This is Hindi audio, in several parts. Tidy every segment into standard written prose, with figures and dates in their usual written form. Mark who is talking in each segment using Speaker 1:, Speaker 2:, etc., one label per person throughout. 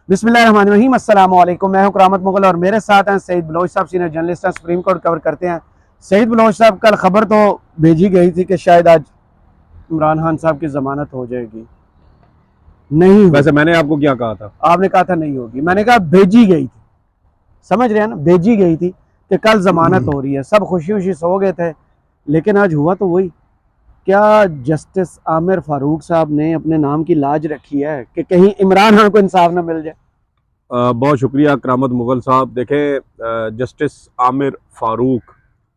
Speaker 1: बिस्मिल्लाहिर्रहमानिर्रहीम, अस्सलाम वालेकुम। मैं हूं करामत मुगल और मेरे साथ हैं सईद बलोच साहब, सीनियर जर्नलिस्ट हैं, सुप्रीम कोर्ट कवर करते हैं। सईद बलोच साहब, कल खबर तो भेजी गई थी कि शायद आज इमरान खान साहब की जमानत हो जाएगी, नहीं?
Speaker 2: वैसे मैंने आपको क्या कहा था?
Speaker 1: आपने कहा था नहीं होगी, मैंने कहा भेजी गई थी, समझ रहे हैं ना, भेजी गई थी कि कल जमानत हो रही है, सब खुशी खुशी सो गए थे, लेकिन आज हुआ तो वही। क्या जस्टिस आमिर फारूक साहब ने अपने नाम की लाज रखी है कि कहीं इमरान खान को इंसाफ न मिल जाए?
Speaker 2: बहुत शुक्रिया करामत मुगल साहब। देखें, जस्टिस आमिर फारूक,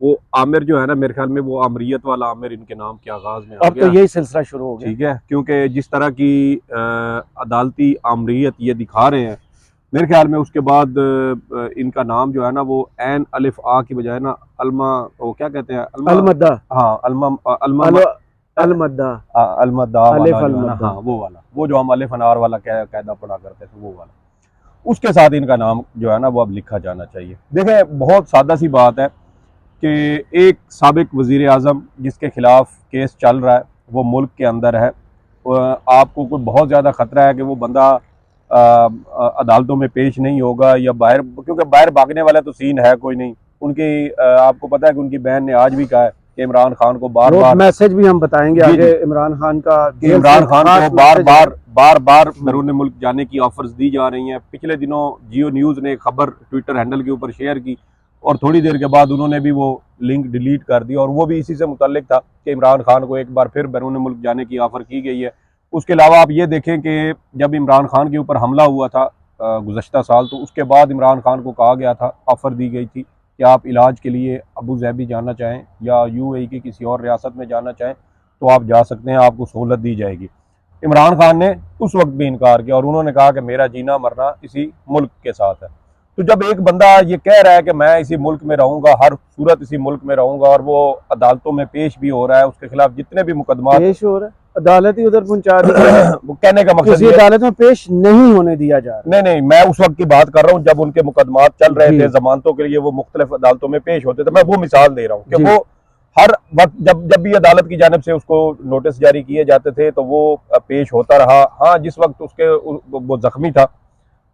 Speaker 2: वो आमिर जो है ना, मेरे ख्याल में वो आमरीत वाला आमिर इनके नाम के आगाज में आ
Speaker 1: अब
Speaker 2: गया।
Speaker 1: तो यही सिलसिला शुरू हो गया,
Speaker 2: ठीक है, क्योंकि जिस तरह की अदालती आमरीत ये दिखा रहे हैं, मेरे ख्याल में उसके बाद इनका नाम जो है ना, वो एन अलिफ आ की बजाय ना अलमा, वो क्या कहते हैं,
Speaker 1: अलमद्दा।
Speaker 2: हाँ, अलमा
Speaker 1: अलमद्दा,
Speaker 2: अलमद्दा
Speaker 1: अलिफ
Speaker 2: वाला जो है ना,
Speaker 1: अलमद्दा।
Speaker 2: हाँ वो वाला, वो जो हम अलिफ अनार वाला कायदा पढ़ा करते थे, वो वाला, उसके साथ इनका नाम जो है ना वो अब लिखा जाना चाहिए। देखें, बहुत सादा सी बात है कि एक साबिक वजीर आज़म जिसके खिलाफ केस चल रहा है, वो मुल्क के अंदर है, आपको कोई बहुत ज़्यादा ख़तरा है कि वो बंदा अदालतों में पेश नहीं होगा या बाहर, क्योंकि बाहर भागने वाला तो सीन है कोई नहीं। उनकी आपको पता है कि उनकी बहन ने आज भी कहा है कि इमरान खान को बार बार,
Speaker 1: मैसेज भी हम बताएंगे आगे, इमरान खान का,
Speaker 2: इमरान खान को बार बार बैरून मुल्क जाने की ऑफर्स दी जा रही हैं। पिछले दिनों जियो न्यूज़ ने खबर ट्विटर हैंडल के ऊपर शेयर की और थोड़ी देर के बाद उन्होंने भी वो लिंक डिलीट कर दी, और वो भी इसी से मुतल्लिक था कि इमरान खान को एक बार फिर बैरून मुल्क जाने की ऑफर की गई है। उसके अलावा आप ये देखें कि जब इमरान खान के ऊपर हमला हुआ था गुज़श्ता साल, तो उसके बाद इमरान खान को कहा गया था, ऑफ़र दी गई थी कि आप इलाज के लिए अबू ज़ैबी जाना चाहें या यूएई की किसी और रियासत में जाना चाहें तो आप जा सकते हैं, आपको सहूलत दी जाएगी। इमरान खान ने उस वक्त भी इनकार किया और उन्होंने कहा कि मेरा जीना मरना इसी मुल्क के साथ है। तो जब एक बंदा ये कह रहा है कि मैं इसी मुल्क में रहूंगा, हर सूरत इसी मुल्क में रहूंगा, और वो अदालतों में पेश भी हो रहा है, उसके खिलाफ जितने भी मुकदमा
Speaker 1: पेश हो रहा है, अदालत ही उधर पहुंचा दी
Speaker 2: वो कहने का मकसद
Speaker 1: किसी अदालत में पेश नहीं होने दिया जा रहा।
Speaker 2: नहीं, मैं उस वक्त की बात कर रहा हूँ जब उनके मुकदमात चल रहे थे, जमानतों के लिए वो मुख्तलिफ अदालतों में पेश होते थे। मैं वो मिसाल दे रहा हूँ कि वो हर वक्त जब भी अदालत की जानिब से उसको नोटिस जारी किए जाते थे तो वो पेश होता रहा। हाँ, जिस वक्त उसके वो जख्मी था,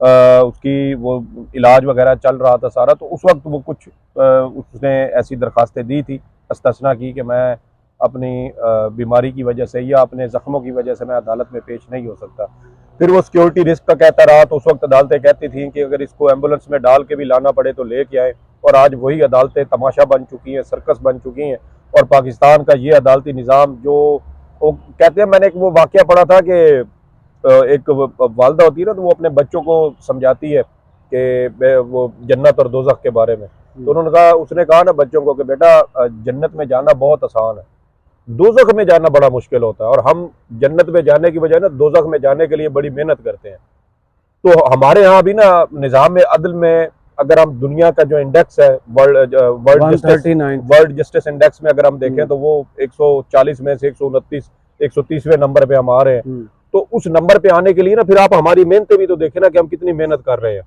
Speaker 2: उसकी वो इलाज वगैरह चल रहा था सारा, तो उस वक्त वो कुछ उसने ऐसी दरखास्तें दी थी, इस्तिस्ना की कि मैं अपनी बीमारी की वजह से या अपने ज़ख्मों की वजह से मैं अदालत में पेश नहीं हो सकता। फिर वो सिक्योरिटी रिस्क का कहता रहा, तो उस वक्त अदालतें कहती थी कि अगर इसको एम्बुलेंस में डाल के भी लाना पड़े तो लेके आए। और आज वही अदालतें तमाशा बन चुकी हैं, सर्कस बन चुकी हैं, और पाकिस्तान का ये अदालती निज़ाम जो वो कहते हैं, मैंने एक वो वाक़या पढ़ा था कि एक वालदा होती है ना, तो वो अपने बच्चों को समझाती है कि वो जन्नत और दोज़ख के बारे में, तो उन्होंने कहा, उसने कहा ना बच्चों को कि बेटा जन्नत में जाना बहुत आसान है, दोज़ख में जाना बड़ा मुश्किल होता है, और हम जन्नत में जाने की बजाय ना दोज़ख में जाने के लिए बड़ी मेहनत करते हैं। तो हमारे यहाँ भी ना निज़ाम अदल में, अगर हम दुनिया का जो इंडेक्स है वर्ल्ड जस्टिस इंडेक्स में अगर हम देखें तो वो 140 में से 129 130वें नंबर पे हम आ रहे हैं। तो उस नंबर पे आने के लिए ना फिर आप हमारी मेहनतें भी तो देखें ना कि हम कितनी मेहनत कर रहे हैं।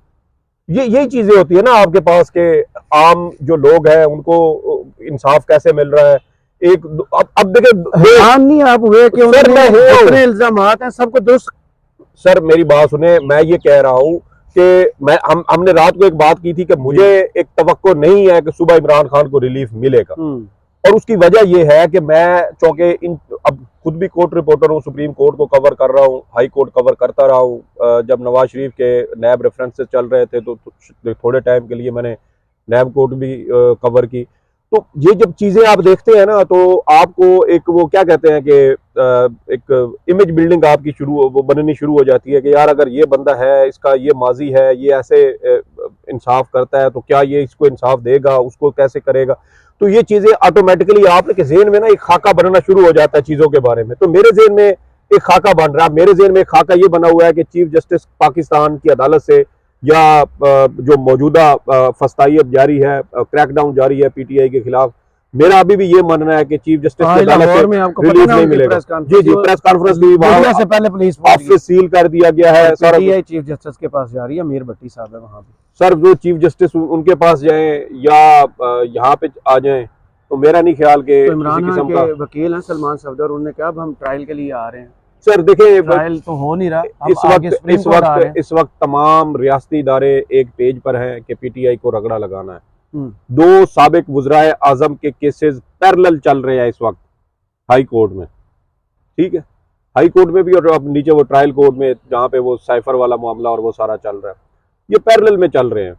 Speaker 2: यही चीजें होती है ना आपके पास के आम जो लोग हैं उनको इंसाफ कैसे मिल रहा है। एक अब देखिए,
Speaker 1: आम नहीं आप हुए कि उन्होंने इल्जामात हैं सबको दुरुस्त।
Speaker 2: सर मेरी बात सुने, मैं ये कह रहा हूँ कि हमने रात को एक बात की थी कि मुझे एक तवक्को नहीं है कि सुबह इमरान खान को रिलीफ मिलेगा, और उसकी वजह यह है कि मैं चूंकि अब खुद भी कोर्ट रिपोर्टर हूँ, सुप्रीम कोर्ट को कवर कर रहा हूँ, हाई कोर्ट कवर करता रहा हूँ। जब नवाज शरीफ के नैब रेफरेंसेस चल रहे थे तो थोड़े टाइम के लिए मैंने नैब कोर्ट भी कवर की। तो ये जब चीजें आप देखते हैं ना, तो आपको एक वो क्या कहते हैं कि एक इमेज बिल्डिंग आपकी वो बननी शुरू हो जाती है कि यार अगर ये बंदा है, इसका ये माजी है, ये ऐसे इंसाफ करता है, तो क्या ये इसको इंसाफ देगा, उसको कैसे करेगा। तो ये चीजें ऑटोमेटिकली आपके ज़हन में ना एक खाका बनना शुरू हो जाता है चीजों के बारे में। तो मेरे ज़हन में एक खाका बन रहा है, मेरे ज़हन में एक खाका ये बना हुआ है कि चीफ जस्टिस पाकिस्तान की अदालत से या जो मौजूदा फस्तायत जारी है, क्रैकडाउन जारी है पीटीआई के खिलाफ, मेरा अभी भी ये मानना है कि चीफ जस्टिस की अदालत से रिलीफ नहीं मिलेगा। जी प्रेस कॉन्फ्रेंस भी
Speaker 1: से पहले पुलिस
Speaker 2: ऑफिस सील कर दिया गया है।
Speaker 1: सारा चीफ जस्टिस के पास जा रही है, मीर भट्टी साहब है वहाँ पे।
Speaker 2: सर जो चीफ जस्टिस उनके पास जाएं या यहाँ पे आ जाएं, तो मेरा नहीं ख्याल कि
Speaker 1: इमरान खान के वकील हैं सलमान सफदर, उन्होंने कहा अब हम ट्रायल के लिए आ रहे हैं।
Speaker 2: सर देखिए,
Speaker 1: ट्रायल तो हो नहीं रहा, अब आगे सुप्रीम कोर्ट आ रहे हैं।
Speaker 2: इस वक्त तमाम रियासती इदारे एक पेज पर हैं कि पीटीआई को रगड़ा लगाना है। 2 साबिक वज़राए आज़म के केसेस पैरेलल चल रहे हैं इस वक्त हाई कोर्ट में, ठीक है, हाई कोर्ट में भी और अब नीचे वो ट्रायल कोर्ट में जहाँ पे वो साइफर वाला मामला और वो सारा चल रहा है, ये पैरेलल में चल रहे हैं।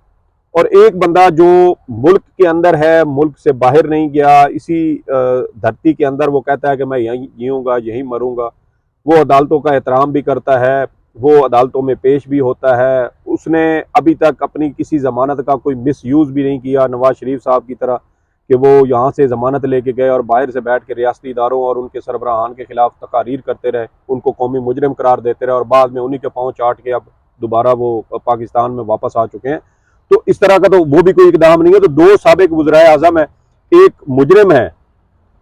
Speaker 2: और एक बंदा जो मुल्क के अंदर है, मुल्क से बाहर नहीं गया, इसी धरती के अंदर वो कहता है कि मैं यहीं जीऊँगा, यहीं मरूंगा, वो अदालतों का एहतराम भी करता है, वो अदालतों में पेश भी होता है, उसने अभी तक अपनी किसी ज़मानत का कोई मिसयूज़ भी नहीं किया नवाज शरीफ साहब की तरह कि वो यहाँ से ज़मानत लेके गए और बाहर से बैठ के रियासती इदारों और उनके सरबराहान के खिलाफ तकारीर करते रहे, उनको कौमी मुजरिम करार देते रहे और बाद में उन्हीं के पाँव चाट के अब दोबारा वो पाकिस्तान में वापस आ चुके हैं। तो इस तरह का तो वो भी कोई इकदाम नहीं है। तो 2 साबिक वज़राए आज़म है, एक मुजरिम है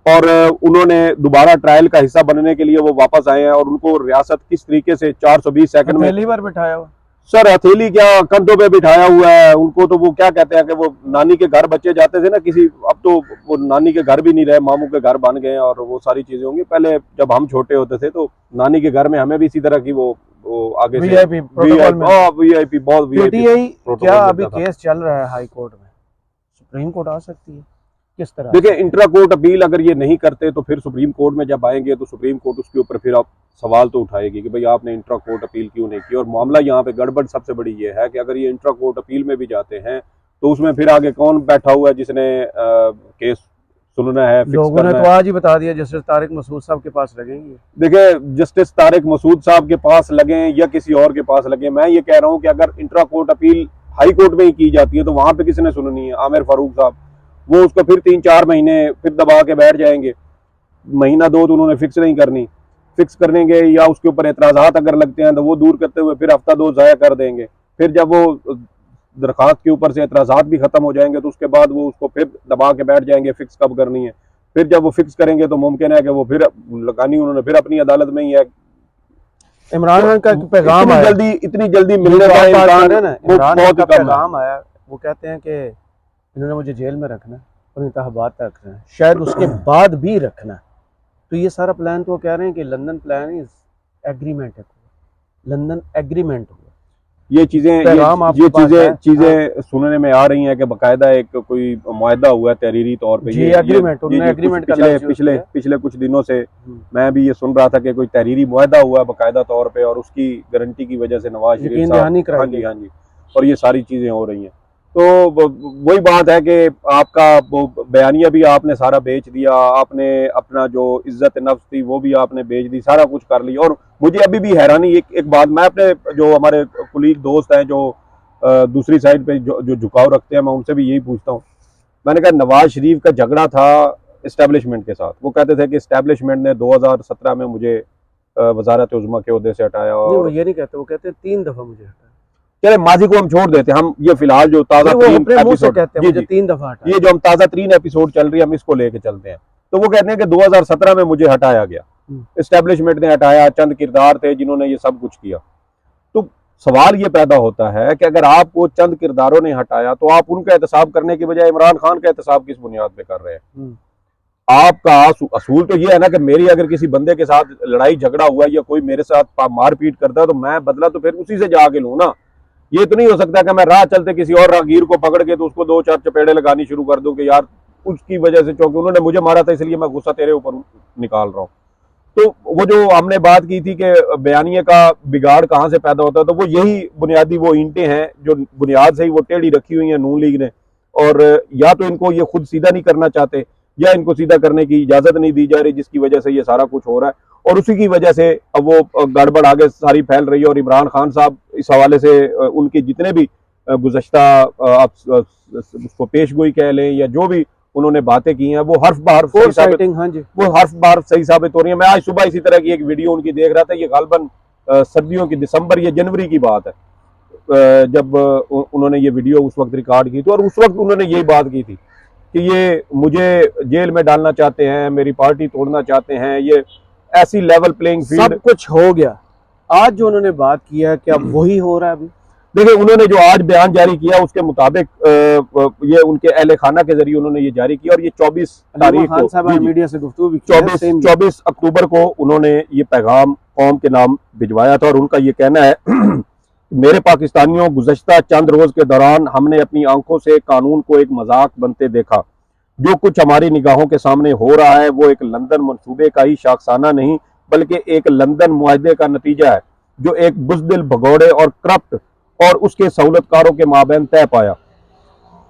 Speaker 2: और उन्होंने दोबारा ट्रायल का हिस्सा बनने के लिए वो वापस आए हैं और उनको रियासत किस तरीके से 420 सेकंड में
Speaker 1: पहली बार बिठाया हुआ
Speaker 2: सर, हथेली क्या कंधों पे बिठाया हुआ है उनको। तो वो क्या कहते हैं कि वो नानी के घर बच्चे जाते थे ना किसी, अब तो वो नानी के घर भी नहीं रहे, मामू के घर बन गए और वो सारी चीजें होंगी। पहले जब हम छोटे होते थे तो नानी के घर में हमें भी इसी तरह की वो आगे से
Speaker 1: वीआईपी
Speaker 2: वीआईपी बहुत
Speaker 1: पीटीआई क्या अभी केस चल रहा है हाई कोर्ट में, सुप्रीम कोर्ट आ सकती है किस तरह?
Speaker 2: देखिए, इंट्रा कोर्ट अपील अगर ये नहीं करते तो फिर सुप्रीम कोर्ट में जब आएंगे तो सुप्रीम कोर्ट उसके ऊपर फिर आप सवाल तो उठाएगी कि भाई आपने इंट्रा कोर्ट अपील क्यों नहीं की। और मामला यहाँ पे गड़बड़ सबसे बड़ी ये है कि अगर ये इंट्रा कोर्ट अपील में भी जाते हैं तो उसमें फिर आगे कौन बैठा हुआ है जिसने केस सुनना है,
Speaker 1: लोगों ने तो आज ही बता दिया जस्टिस तारिक मसूद साहब के पास लगेंगे।
Speaker 2: देखिए, जस्टिस तारिक मसूद साहब के पास लगे या किसी और के पास लगे, मैं ये कह रहा हूँ कि अगर intra court appeal high court में ही की जाती है तो वहां पे किसने सुननी है? आमिर फारूक साहब, वो उसको फिर 3-4 महीने फिर दबा के बैठ जाएंगे, महीना 2 तो उन्होंने फिक्स नहीं करनी, फिक्स करेंगे या उसके ऊपर एतराज़ात अगर लगते हैं तो वो दूर करते हुए फिर हफ्ता 2 ज़ाया कर देंगे। फिर जब वो दरखास्त के ऊपर से एतराज़ात भी खत्म हो जाएंगे तो उसके बाद वो उसको फिर दबा के बैठ जाएंगे फिक्स कब करनी है। फिर जब वो फिक्स करेंगे तो मुमकिन है कि वो फिर लगानी उन्होंने फिर अपनी अदालत में ही है।
Speaker 1: इमरान खान का पैगाम आया,
Speaker 2: इतनी जल्दी मिलने का
Speaker 1: इमरान खान का पैगाम आया, वो कहते हैं कि इन्होंने मुझे जेल में रखना है और इंतखाबात तक रखना है, शायद उसके बाद भी रखना है। तो ये सारा प्लान तो कह रहे हैं कि लंदन प्लान इज एग्रीमेंट है, लंदन एग्रीमेंट हुआ।
Speaker 2: ये चीजें सुनने में आ रही हैं कि बकायदा एक कोई मुआहदा हुआ है तहरीरी तौर पे।
Speaker 1: ये एग्रीमेंट
Speaker 2: पिछले कुछ दिनों से मैं भी ये सुन रहा था कि कोई तहरीरी मुआहदा हुआ है बकायदा तौर पे और उसकी गारंटी की वजह से नवाज शरीफ साहब, हाँ जी, और ये सारी चीजें हो रही हैं। तो वही बात है कि आपका वो बयानिया भी आपने सारा बेच दिया, आपने अपना जो इज्जत नफ्स थी वो भी आपने बेच दी, सारा कुछ कर लिया। और मुझे अभी भी हैरानी एक बात, मैं अपने जो हमारे कुलीग दोस्त हैं जो दूसरी साइड पे जो झुकाव रखते हैं, मैं उनसे भी यही पूछता हूँ। मैंने कहा नवाज शरीफ का झगड़ा था इस्टेब्लिशमेंट के साथ, वो कहते थे कि इस्टेब्लिशमेंट ने 2017 में मुझे वजारत उज़्मा के ओहदे से हटाया। और
Speaker 1: वो ये नहीं कहते, वो कहते 3 दफा मुझे हटाया।
Speaker 2: चले माजी को हम छोड़ देते, हम ये फिलहाल जो ताज़ा तरीन एपिसोड,
Speaker 1: मुझे 3 दफा हटाया,
Speaker 2: ये जो हम ताज़ा तरीन एपिसोड चल रही है हम इसको लेके चलते हैं। तो वो कहते हैं कि 2017 में मुझे हटाया गया, इस्टेब्लिशमेंट ने हटाया, चंद किरदार थे जिन्होंने ये सब कुछ किया। तो सवाल ये पैदा होता है कि अगर आपको चंद किरदारों ने हटाया तो आप उनका एहतसाब करने की बजाय इमरान खान का एहतसाब किस बुनियाद पे कर रहे हैं? आपका असूल तो ये है ना कि मेरी अगर किसी बंदे के साथ लड़ाई झगड़ा हुआ या कोई मेरे साथ मारपीट करता है तो मैं बदला तो फिर उसी से जाके लूँ ना। ये तो नहीं हो सकता कि मैं राह चलते किसी और राहगीर को पकड़ के तो उसको 2-4 चपेड़े लगानी शुरू कर दूं कि यार उसकी वजह से, क्योंकि उन्होंने मुझे मारा था इसलिए मैं गुस्सा तेरे ऊपर निकाल रहा हूँ। तो वो जो हमने बात की थी कि बयानिए का बिगाड़ कहाँ से पैदा होता है, तो वो यही बुनियादी वो ईंटें हैं जो बुनियाद से ही वो टेढ़ी रखी हुई हैं नून लीग ने। और या तो इनको ये खुद सीधा नहीं करना चाहते या इनको सीधा करने की इजाजत नहीं दी जा रही, जिसकी वजह से ये सारा कुछ हो रहा है। और उसी की वजह से अब वो गड़बड़ आगे सारी फैल रही है। और इमरान खान साहब इस हवाले से उनके जितने भी गुज़श्ता आप उसको पेशगोई कह लें या जो भी उन्होंने बातें की हैं वो हर्फ बहर्फ सही साबित हो रही है। मैं आज सुबह इसी तरह की एक वीडियो उनकी देख रहा था, ये गालबन सर्दियों की दिसंबर या जनवरी की बात है जब उन्होंने ये वीडियो उस वक्त रिकॉर्ड की थी। और उस वक्त उन्होंने यही बात की थी कि ये मुझे जेल में डालना चाहते हैं, मेरी पार्टी तोड़ना चाहते हैं, ये ऐसी लेवल प्लेइंग फील्ड।
Speaker 1: सब कुछ हो गया, आज जो उन्होंने बात किया क्या वही हो रहा है अभी?
Speaker 2: देखिए उन्होंने जो आज बयान जारी किया उसके मुताबिक ये उनके अहले खाना के जरिए उन्होंने ये जारी किया और ये 24 तारीख को
Speaker 1: खान साहब मीडिया से गुफ्तगू भी की है,
Speaker 2: 24 अक्टूबर को उन्होंने ये पैगाम कौम के नाम भिजवाया था और उनका ये कहना है मेरे पाकिस्तानियों, गुज़श्ता चंद रोज के दौरान हमने अपनी आंखों से कानून को एक मजाक बनते देखा। जो कुछ हमारी निगाहों के सामने हो रहा है वो एक लंदन मंसूबे का ही शाखसाना नहीं बल्कि एक लंदन मुआहदे का नतीजा है जो एक बुज़दिल, भगोड़े और करप्ट और उसके सहूलतकारों के माबैन तय पाया।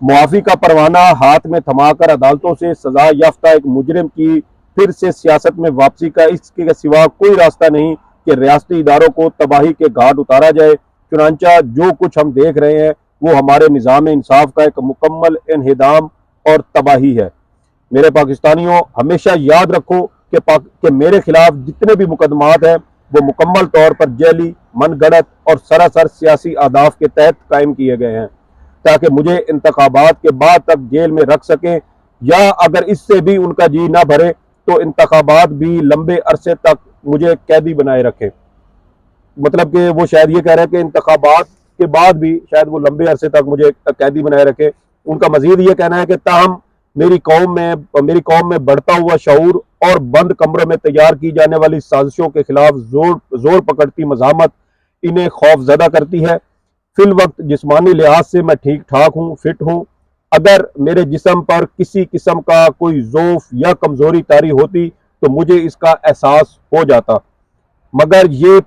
Speaker 2: मुआफी का परवाना हाथ में थमाकर अदालतों से सजा याफ्ता एक मुजरिम की फिर से सियासत में वापसी का इसके सिवा कोई रास्ता नहीं कि रियासती इदारों को तबाही के घाट उतारा जाए। चुनांचा जो कुछ हम देख रहे हैं वो हमारे निज़ाम इंसाफ का एक मुकम्मल इन्हिदाम और तबाही है। मेरे पाकिस्तानियों, हमेशा याद रखो कि मेरे खिलाफ जितने भी मुकदमात हैं वो मुकम्मल तौर पर जैली, मनगढ़ंत और सरासर सियासी आदाफ के तहत कायम किए गए हैं ताकि मुझे इंतखाबात के बाद तक जेल में रख सकें या अगर इससे भी उनका जी ना भरे तो इंतखाबात भी लंबे अरसे तक मुझे कैदी बनाए रखें। मतलब कि वो शायद ये कह रहे हैं कि इंतखाबात के बाद भी शायद वो लंबे अरसे तक मुझे कैदी बनाए रखे। उनका मजीद ये कहना है कि ताहम मेरी कौम में बढ़ता हुआ शऊर और बंद कमरों में तैयार की जाने वाली साजिशों के खिलाफ जोर पकड़ती मज़ामत इन्हें खौफजदा करती है। फिल वक्त जिस्मानी लिहाज से मैं ठीक ठाक हूँ, फिट हूँ। अगर मेरे जिस्म पर किसी किस्म का कोई ज़ौफ या कमज़ोरी तारी होती तो मुझे इसका एहसास हो जाता, मगर ये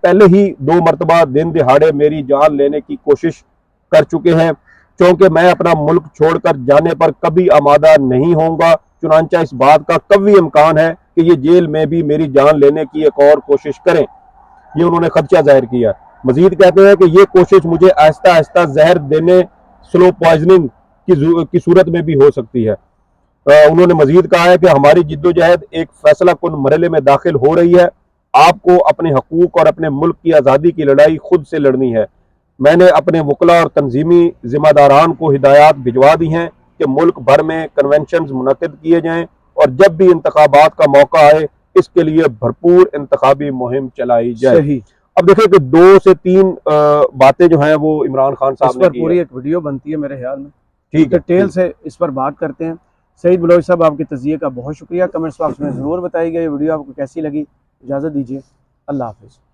Speaker 2: पहले ही 2 मरतबा दिन दिहाड़े मेरी जान लेने की कोशिश कर चुके हैं। क्योंकि मैं अपना मुल्क छोड़कर जाने पर कभी आमादा नहीं होऊंगा। चुनांचा इस बात का कभी इम्कान है कि ये जेल में भी मेरी जान लेने की एक और कोशिश करें। ये उन्होंने खदशा जाहिर किया। मजीद कहते हैं कि ये कोशिश मुझे आहिस्ता आहिस्ता जहर देने, स्लो पॉइजनिंग की सूरत में भी हो सकती है। उन्होंने मजीद कहा है कि हमारी जिद्दोजहद एक फैसला कुन मरहले में दाखिल हो रही है। आपको अपने हकूक और अपने मुल्क की आज़ादी की लड़ाई खुद से लड़नी है। मैंने अपने वकला और तंजीमी जिम्मेदारान को हिदायत भिजवा दी हैं कि मुल्क भर में कन्वेंशन मुनक़िद किए जाएं और जब भी इंतखाबात का मौका आए इसके लिए भरपूर इंतखाबी मुहिम चलाई जाए। अब देखिए कि 2 से 3 बातें जो हैं वो इमरान खान साहब ने
Speaker 1: पूरी एक वीडियो बनती है मेरे ख्याल में।
Speaker 2: ठीक है,
Speaker 1: डिटेल से इस पर बात करते हैं। सईद बलोच साहब, आपके तज़किये का बहुत शुक्रिया। कमेंट्स बॉक्स में ज़रूर बताइएगा ये वीडियो आपको कैसी लगी। इजाज़त दीजिए, अल्लाह हाफ़िज़।